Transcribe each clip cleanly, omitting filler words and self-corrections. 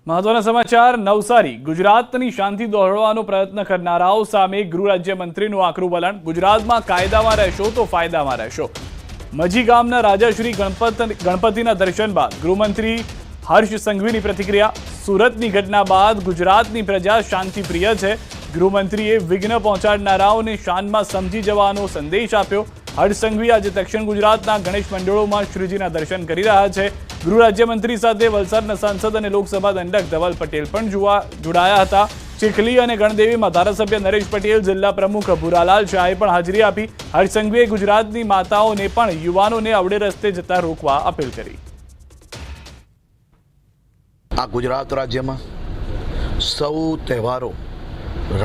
મહત્વના સમાચાર નવસારી ગુજરાતની શાંતિ દોહળવાનો પ્રયત્ન કરનારાઓ સામે ગૃહ રાજ્યમંત્રીનું આકરું વલણ। ગુજરાતમાં કાયદામાં રહેશો તો ફાયદામાં રહેશો। મજી ગામના રાજાશ્રી ગણપતિના દર્શન બાદ ગૃહમંત્રી હર્ષ સંઘવીની પ્રતિક્રિયા। સુરતની ઘટના બાદ ગુજરાતની પ્રજા શાંતિપ્રિય છે। ગૃહમંત્રીએ વિઘ્ન પહોંચાડનારાઓને શાનમાં સમજી જવાનો સંદેશ આપ્યો। હર્ષ સંઘવી આજે દક્ષિણ ગુજરાતના ગણેશ મંડળોમાં શ્રીજીના દર્શન કરી રહ્યા છે। ગૃહ રાજ્યમંત્રી સાથે વલસાડના સાંસદ અને લોકસભા દંડક ધવલ પટેલ પણ જોડાયા હતા। ચીખલી અને ગણદેવીમાં ધારાસભ્ય નરેશ પટેલ, જિલ્લા પ્રમુખ ભૂરાલાલ શાહે પણ હાજરી આપી। હર્ષ સંઘવીએ ગુજરાતની માતાઓને પણ યુવાનોને અવળે રસ્તે જતા રોકવા અપીલ કરી। આ ગુજરાત રાજ્યમાં સૌ તહેવારો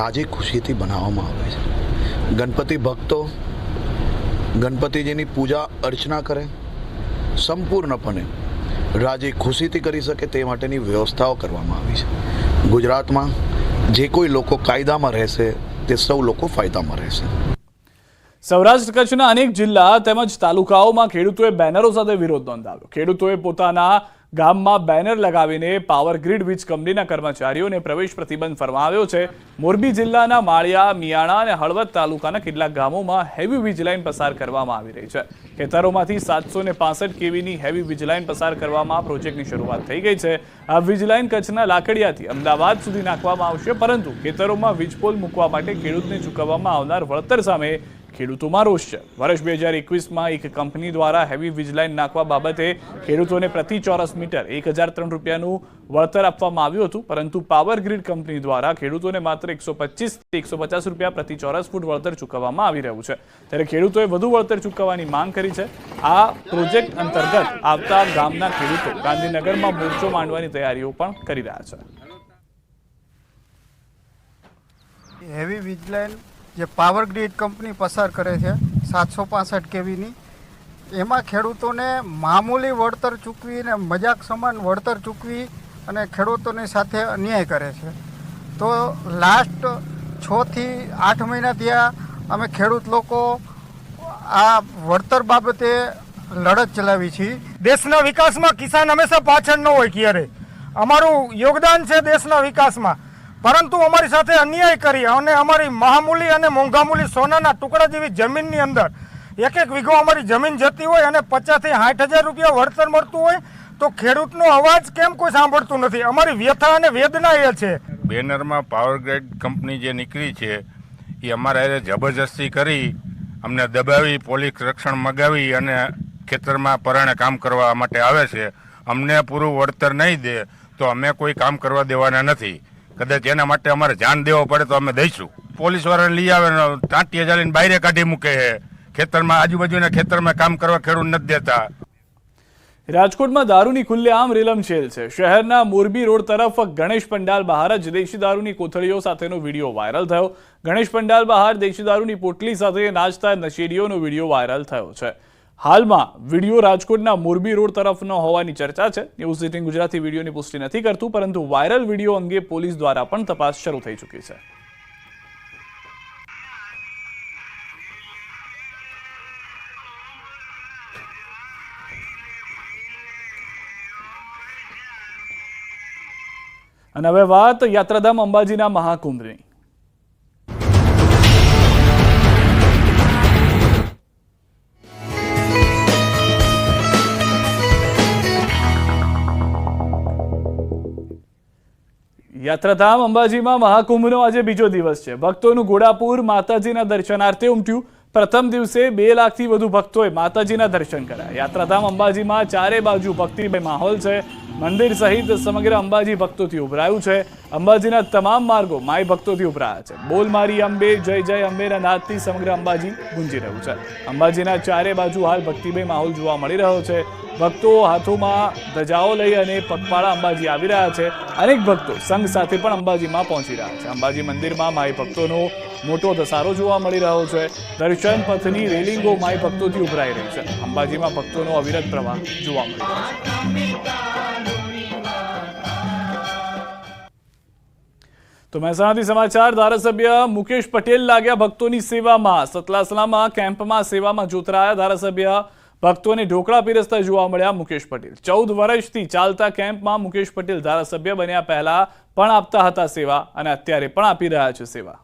રાજી ખુશીથી બનાવવામાં આવે છે। ગણપતિ ભક્તો ગણપતિજીની પૂજા અર્ચના કરે, સંપૂર્ણપણે રાજી ખુશીથી કરી શકે તે માટેની વ્યવસ્થાઓ કરવામાં આવી છે। ગુજરાતમાં જે કોઈ લોકો કાયદામાં રહેશે તે સૌ લોકો ફાયદામાં રહેશે। સૌરાષ્ટ્ર કચ્છના અનેક જિલ્લા તેમજ તાલુકાઓમાં ખેડૂતોએ બેનરો સાથે વિરોધ નોંધાવ્યો। ખેડૂતોએ પોતાના ગામમાં બેનર લગાવીને પાવર ગ્રીડ વીજ કંપનીના કર્મચારીઓને પ્રવેશ પ્રતિબંધ ફરમાવ્યો છે। મોરબી જિલ્લાના માળિયા, મિયાણા અને હળવદ તાલુકાના કેટલાક ગામોમાં હેવી વીજ લાઇન પસાર કરવામાં આવી રહી છે। ખેતરોમાંથી 765 કેવીની હેવી વીજ લાઇન પસાર કરવામાં પ્રોજેક્ટની શરૂઆત થઈ ગઈ છે। આ વીજ લાઇન કચ્છના લાકડિયાથી અમદાવાદ સુધી નાખવામાં આવશે, પરંતુ ખેતરોમાં વીજપોલ મૂકવા માટે ખેડૂતને ચૂકવવામાં આવનાર વળતર સામે ખેડૂતોમાં રોષ છે। વર્ષ 2021માં એક કંપની દ્વારા હેવી વીજ લાઇન નાખવા બાબતે ખેડૂતોને પ્રતિ ચોરસ મીટર 1003 રૂપિયાનું વળતર આપવામાં આવ્યું હતું, પરંતુ પાવર ગ્રીડ કંપની દ્વારા ખેડૂતોને માત્ર 125 થી 150 રૂપિયા પ્રતિ ચોરસ ફૂટ વળતર ચૂકવવામાં આવી રહ્યું છે। ત્યારે ખેડૂતોએ વધુ વળતર ચૂકવવાની માંગ કરી છે। આ પ્રોજેક્ટ અંતર્ગત આવતા ગામના ખેડૂતો ગાંધીનગરમાં મોરચો માંડવાની તૈયારીઓ પણ કરી રહ્યા છે। હેવી વીજ લાઇન જે પાવર ગ્રીડ કંપની પસાર કરે છે 765 કેવીની, એમાં ખેડૂતોને મામૂલી વળતર ચૂકવીને મજાક સમાન વળતર ચૂકવી અને ખેડૂતોની સાથે અન્યાય કરે છે। તો લાસ્ટ 6 થી 8 મહિના થયા અમે ખેડૂત લોકો આ વળતર બાબતે લડત ચલાવી છીએ। દેશના વિકાસમાં કિસાન હંમેશા પાછળ ન હોય, ક્યારે અમારું યોગદાન છે દેશના વિકાસમાં, પરંતુ અમારી સાથે અન્યાય કરી અને અમારી મહામૂલી અને મોંઘામૂલી સોનાના ટુકડા જેવી જમીનની અંદર એક વીઘો અમારી જમીન જતી હોય અને 50 થી 60,000 રૂપિયા વળતર મળતું હોય તો ખેડૂતનો અવાજ કેમ કોઈ સાંભળતું નથી? અમારી વ્યથા અને વેદના એ છે। બેનરમાં પાવર ગ્રીડ કંપની જે નીકળી છે એ અમારે જબરજસ્તી કરી અમને દબાવી, પોલીસ રક્ષણ મગાવી અને ખેતરમાં પરાણે કામ કરવા માટે આવે છે। અમને પૂરું વળતર નહીં દે તો અમે કોઈ કામ કરવા દેવાના નથી। કદાચ એના માટે અમારે જાન દેવો પડે તો અમે દઈશું। પોલીસ વાળાને લઈ આવે, ટાંટિયા ચાલીને બહાર કાઢી મૂકે છે। ખેતરમાં આજુબાજુના ખેતરમાં કામ કરવા ખેડૂત નથી દેતા। રાજકોટમાં દારૂની ખુલ્લેઆમ રેલમછેલ છે। શહેરના મોરબી રોડ તરફ ગણેશ પંડાલ બહાર જ દેશી દારૂની કોથળીઓ સાથેનો વિડીયો વાયરલ થયો। ગણેશ પંડાલ બહાર દેશી દારૂની પોટલી સાથે નાચતા નશેડીઓનો વિડીયો વાયરલ થયો છે। હાલમાં વિડીયો રાજકોટના મોરબી રોડ તરફનો હોવાની ચર્ચા છે। ન્યૂઝ 18 ગુજરાતી વિડીયોની પુષ્ટિ નથી કરતું, પરંતુ વાયરલ વિડીયો અંગે પોલીસ દ્વારા પણ તપાસ શરૂ થઈ ચૂકી છે। અને હવે વાત યાત્રાધામ અંબાજીના મહાકુંભની। યાત્રાધામ અંબાજીમાં મહાકુંભનો આજે બીજો દિવસ છે। ભક્તોનું ઘોડાપુર માતાજીના દર્શનાર્થે ઉમટ્યું। પ્રથમ દિવસે 2 લાખથી વધુ ભક્તોએ માતાજીના દર્શન કર્યા। યાત્રાધામ અંબાજીમાં ચારે બાજુ ભક્તિમય માહોલ છે। મંદિર સહિત સમગ્ર અંબાજી ભક્તોથી ઉભરાયું છે। અંબાજીના તમામ માર્ગો માય ભક્તોથી ઉભરાયા છે। બોલ મારી અંબે, જય જય અંબેના નાદથી સમગ્ર અંબાજી ગુંજી રહ્યું છે। અંબાજીના ચારે બાજુ હાલ ભક્તિમય માહોલ જોવા મળી રહ્યો છે। ભક્તો હાથોમાં ધજાઓ લઈ અને પગપાળા અંબાજી આવી રહ્યા છે। અનેક ભક્તો સંઘ સાથે પણ અંબાજીમાં પહોંચી રહ્યા છે। અંબાજી મંદિરમાં માય ભક્તોનો મોટો ધસારો જોવા મળી રહ્યો છે। દર્શન પથની રેલિંગો માય ભક્તોથી ઉભરાઈ રહી છે। અંબાજીમાં ભક્તોનો અવિરત પ્રવાહ જોવા મળી રહ્યો છે। તો મહેસાણાથી સમાચાર। ધારાસભ્ય મુકેશ પટેલ લાગ્યા ભક્તોની સેવામાં। સતલાસણામાં કેમ્પમાં સેવામાં જોતરાયા ધારાસભ્ય ભક્તોને ઢોકળા પીરસતા જોવા મળ્યા મુકેશ પટેલ. 14 વર્ષથી ચાલતા કેમ્પમાં મુકેશ પટેલ ધારાસભ્ય બન્યા પહેલા પણ આપતા હતા સેવા અને અત્યારે પણ આપી રહ્યા છે સેવા.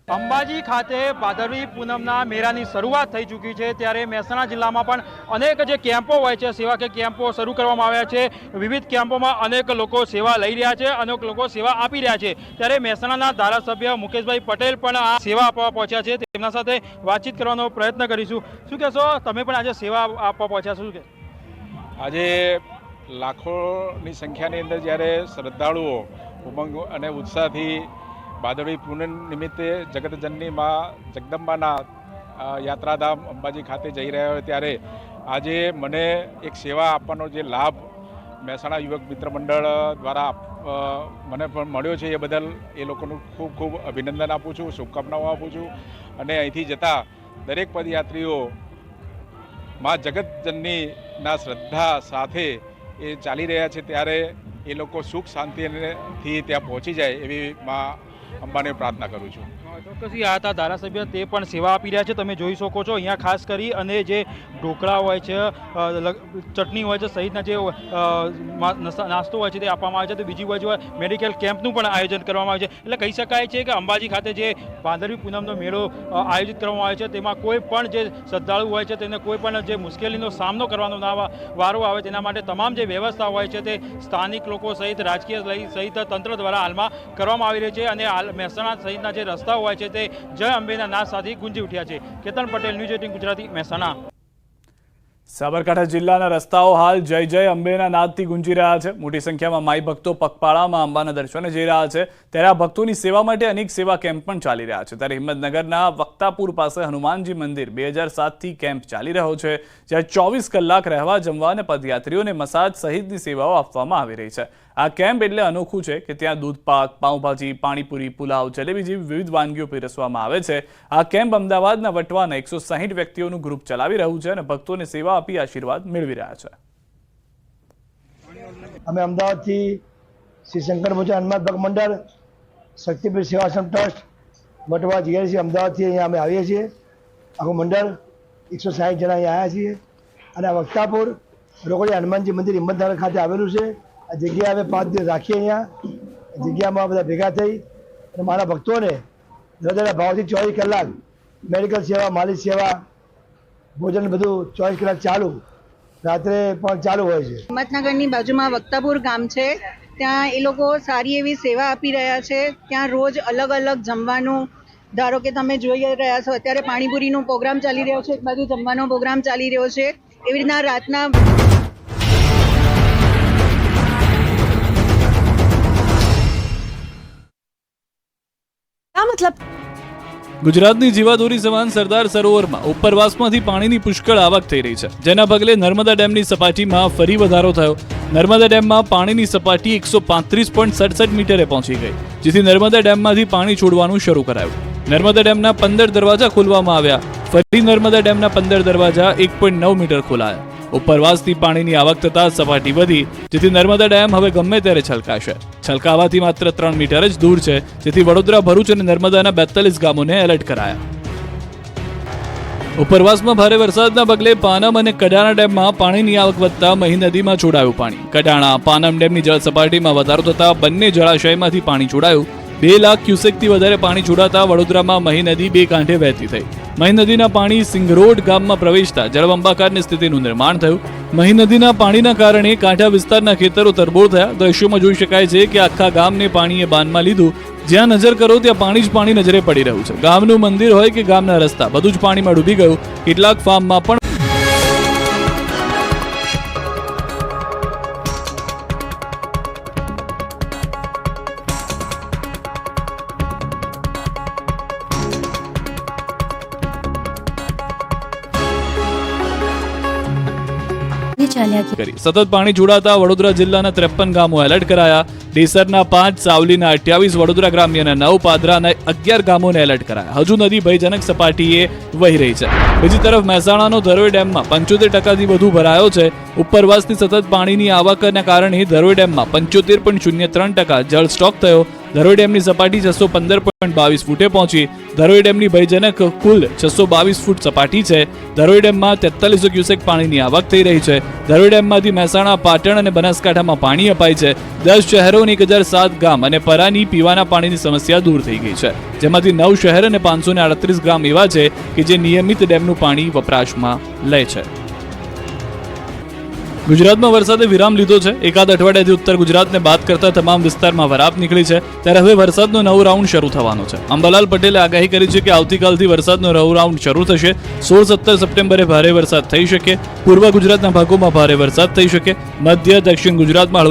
અંબાજી ખાતે ભાદરવી પૂનમના મેળાની શરૂઆત થઈ ચૂકી છે, ત્યારે મહેસાણા જિલ્લામાં પણ અનેક જે કેમ્પો હોય છે, સેવાકીય કેમ્પો શરૂ કરવામાં આવ્યા છે. વિવિધ કેમ્પોમાં અનેક લોકો સેવા લઈ રહ્યા છે, અનેક લોકો સેવા આપી રહ્યા છે. ત્યારે મહેસાણાના ધારાસભ્ય મુકેશભાઈ પટેલ પણ આ સેવા આપવા પહોંચ્યા છે. તેમના સાથે વાતચીત કરવાનો પ્રયત્ન કરીશું. શું કહેશો, તમે પણ આજે સેવા આપવા પહોંચ્યા છો? શું કે આજે લાખોની સંખ્યાની અંદર જ્યારે શ્રદ્ધાળુઓ ઉમંગ અને ઉત્સાહથી ભાદરવી પૂનમ નિમિત્તે જગતજનની માં જગદંબાના યાત્રાધામ અંબાજી ખાતે જઈ રહ્યા હોય, ત્યારે આજે મને એક સેવા આપવાનો જે લાભ મહેસાણા યુવક મિત્ર મંડળ દ્વારા મને પણ મળ્યો છે, એ બદલ એ લોકોનું ખૂબ ખૂબ અભિનંદન આપું છું, શુભકામનાઓ આપું છું. અને અહીંથી જતા દરેક પદયાત્રીઓ માં જગતજનનીના શ્રદ્ધા સાથે એ ચાલી રહ્યા છે, ત્યારે એ લોકો સુખ શાંતિથી ત્યાં પહોંચી જાય એવી માં અંબાને પ્રાર્થના કરું છું. ચોક્કસથી આ હતા ધારાસભ્ય, તે પણ સેવા આપી રહ્યા છે. તમે જોઈ શકો છો અહીંયા ખાસ કરી અને જે ઢોકળા હોય છે, ચટણી હોય છે, સહિતના જે નાસ્તો હોય છે તે આપવામાં આવે છે. તો બીજી બાજુ મેડિકલ કેમ્પનું પણ આયોજન કરવામાં આવે છે. એટલે કહી શકાય છે કે અંબાજી ખાતે જે ભાદરવી પૂનમનો મેળો આયોજિત કરવામાં આવે છે, તેમાં કોઈ પણ જે શ્રદ્ધાળુ હોય છે તેને કોઈ પણ જે મુશ્કેલીનો સામનો કરવાનો ના વારો આવે તેના માટે તમામ જે વ્યવસ્થા હોય છે તે સ્થાનિક લોકો સહિત રાજકીય સહિત તંત્ર દ્વારા હાલમાં કરવામાં આવી રહી છે. અને મહેસાણા સહિતના જે રસ્તાઓ હોય છે તે જય અંબેના નાદ સાથે ગુંજી ઉઠ્યા છે. કેતન પટેલ, ન્યૂઝ 18 ગુજરાતી, મહેસાણા. સાબરકાંઠા જિલ્લાના રસ્તાઓ હાલ જય જય અંબેના નાદથી ગુંજી રહ્યા છે. મોટી સંખ્યામાં માઈ ભક્તો પગપાળામાં અંબાના દર્શને જઈ રહ્યા છે. ત્યારે આ ભક્તોની સેવા માટે અનેક સેવા કેમ્પ પણ ચાલી રહ્યા છે. ત્યારે હિંમતનગરના વક્તાપુર પાસે હનુમાનજી મંદિર 2007થી કેમ્પ ચાલી રહ્યો છે, જ્યાં 24 કલાક રહેવા, જમવા અને પદયાત્રીઓને મસાજ સહિતની સેવાઓ આપવામાં આવી રહી છે. આ કેમ્પ એટલે અનોખું છે કે ત્યાં દૂધપાક, પાઉંભાજી, પાણીપુરી, પુલાવ, જલેબી જેવી વિવિધ વાનગીઓ પીરસવામાં આવે છે. આ કેમ્પ અમદાવાદના વટવાના 160 વ્યક્તિઓનું ગ્રુપ ચલાવી રહ્યું છે અને ભક્તોને સેવા આપી આશીર્વાદ મેળવી રહ્યા છે. અમે અમદાવાદથી શ્રી શંકર ભોજા હનુમાન ભક્ત મંડળ, શક્તિપીઠ સેવાશ્રમ ટ્રસ્ટ, વટવા જઈએ છીએ. અમદાવાદથી અહીંયા અમે આવીએ છીએ. આખું મંડળ 160 જણા અહીંયા આવ્યા છીએ. અને આ વક્તાપુર રોકડિયા હનુમાનજી મંદિર હિંમતનગર ખાતે આવેલું છે. આ જગ્યા અમે 5 દિવસ રાખીએ. અહીંયા જગ્યામાં બધા ભેગા થઈ અને મારા ભક્તોને હૃદયના ભાવથી 24 કલાક મેડિકલ સેવા, માલિશ સેવા, ભોજન બધું 24 કલાક ચાલુ, રાત્રે પણ ચાલુ હોય છે. હિંમતનગરની બાજુમાં વક્તાપુર ગામ છે, ત્યાં એ લોકો સારી એવી સેવા આપી રહ્યા છે. ત્યાં રોજ અલગ અલગ જમવાનું, ધારો કે તમે જોઈ રહ્યા છો અત્યારે પાણીપુરીનો પ્રોગ્રામ ચાલી રહ્યો છે, એક બાજુ જમવાનો પ્રોગ્રામ ચાલી રહ્યો છે. એવી રીતના રાતના ગુજરાતની જીવાદોરી સમાન સરદાર સરોવરમાં ઉપરવાસમાંથી પાણીની પુષ્કળ આવક થઈ રહી છે, જેના પગલે નર્મદા ડેમની સપાટીમાં ફરી વધારો થયો. નર્મદા ડેમમાં પાણીની સપાટી 135.67 મીટરે પહોંચી ગઈ, જેથી નર્મદા ડેમમાંથી પાણી છોડવાનું શરૂ કરાયું. નર્મદા ડેમના 15 દરવાજા ખોલવામાં આવ્યા. ફરી નર્મદા ડેમના 15 દરવાજા 1.9 મીટર ખોલાયા. ઉપરવાસથી પાણીની આવક થતાં સપાટી વધી, જેથી નર્મદા ડેમ હવે ગમે ત્યારે છલકાશે. છલકાવાથી માત્ર 3 મીટર જ દૂર છે, જેથી વડોદરા, ભરૂચ અને નર્મદાના 42 ગામોને એલર્ટ કરાયા. ઉપરવાસમાં ભારે વરસાદના પગલે પાનમ અને કડાણા ડેમમાં પાણીની આવક વધતા મહી નદીમાં છોડાયું પાણી. કડાણા, પાનમ ડેમની જળ સપાટીમાં વધારો થતા બંને જળાશયમાંથી પાણી છોડાયું. 2 લાખ ક્યુસેકથી વધારે પાણી છોડાતા વડોદરામાં મહી નદી 2 કાંઠે વહેતી થઈ. મહી નદીના પાણી સિંગરોડ ગામમાં પ્રવેશતા જળબંબાકારની સ્થિતિનું નિર્માણ થયું. મહી નદીના પાણીના કારણે કાંઠા વિસ્તારના ખેતરો તરબોળ થયા. દ્રશ્યોમાં જોઈ શકાય છે કે આખા ગામને પાણીએ બાનમાં લીધું. જ્યાં નજર કરો ત્યાં પાણી જ પાણી નજરે પડી રહ્યું છે. ગામનું મંદિર હોય કે ગામના રસ્તા, બધું જ પાણીમાં ડૂબી ગયું. કેટલાક ફાર્મમાં પણ સતત પાણી છોડાતા વડોદરા જિલ્લાના 53 ગામો એલર્ટ કરાયા. ડેસરના 5, સાવલીના 28, વડોદરા ગ્રામ્યના 9, પાદરાના 11 ગામોને એલર્ટ કરાયા. હજુ નદી ભયજનક સપાટીએ વહી રહી છે. બીજી તરફ મહેસાણાનો ધરોઈ ડેમમાં 75% વધુ ભરાયો છે. ઉપરવાસથી સતત પાણીની આવકના કારણે ધરોઈ ડેમમાં 75.03% જળ સ્ટોક થયો. ધરોઈ ડેમની સપાટી 615.22 ફૂટે પહોંચી. ધરોઈ ડેમની ભયજનક કુલ 622 ફૂટ સપાટી છે. ધરોઈ ડેમમાં 4300 ક્યુસેક પાણીની આવક થઈ રહી છે. ધરોઈ ડેમમાંથી મહેસાણા, પાટણ અને બનાસકાંઠામાં પાણી અપાય છે. 10 શહેરો અને 1007 ગામ અને પરાની પીવાના પાણીની સમસ્યા દૂર થઈ ગઈ છે, જેમાંથી 9 શહેર અને 538 ગામ એવા છે કે જે નિયમિત ડેમનું પાણી વપરાશમાં લે છે. ગુજરાતમાં વરસાદે વિરામ લીધો છે. એકાદ અઠવાડિયાથી ઉત્તર ગુજરાતને બાદ કરતા તમામ વિસ્તારમાં વરાપ નીકળી છે. ત્યારે હવે વરસાદનો નવો રાઉન્ડ શરૂ થવાનો છે. અંબાલાલ પટેલે આગાહી કરી છે કે આવતીકાલથી વરસાદનો નવો રાઉન્ડ શરૂ થશે. 16-17 સપ્ટેમ્બરે ભારે વરસાદ થઈ શકે. પૂર્વ ગુજરાતના ભાગોમાં ભારે વરસાદ થઈ શકે. મધ્ય દક્ષિણ ગુજરાતમાં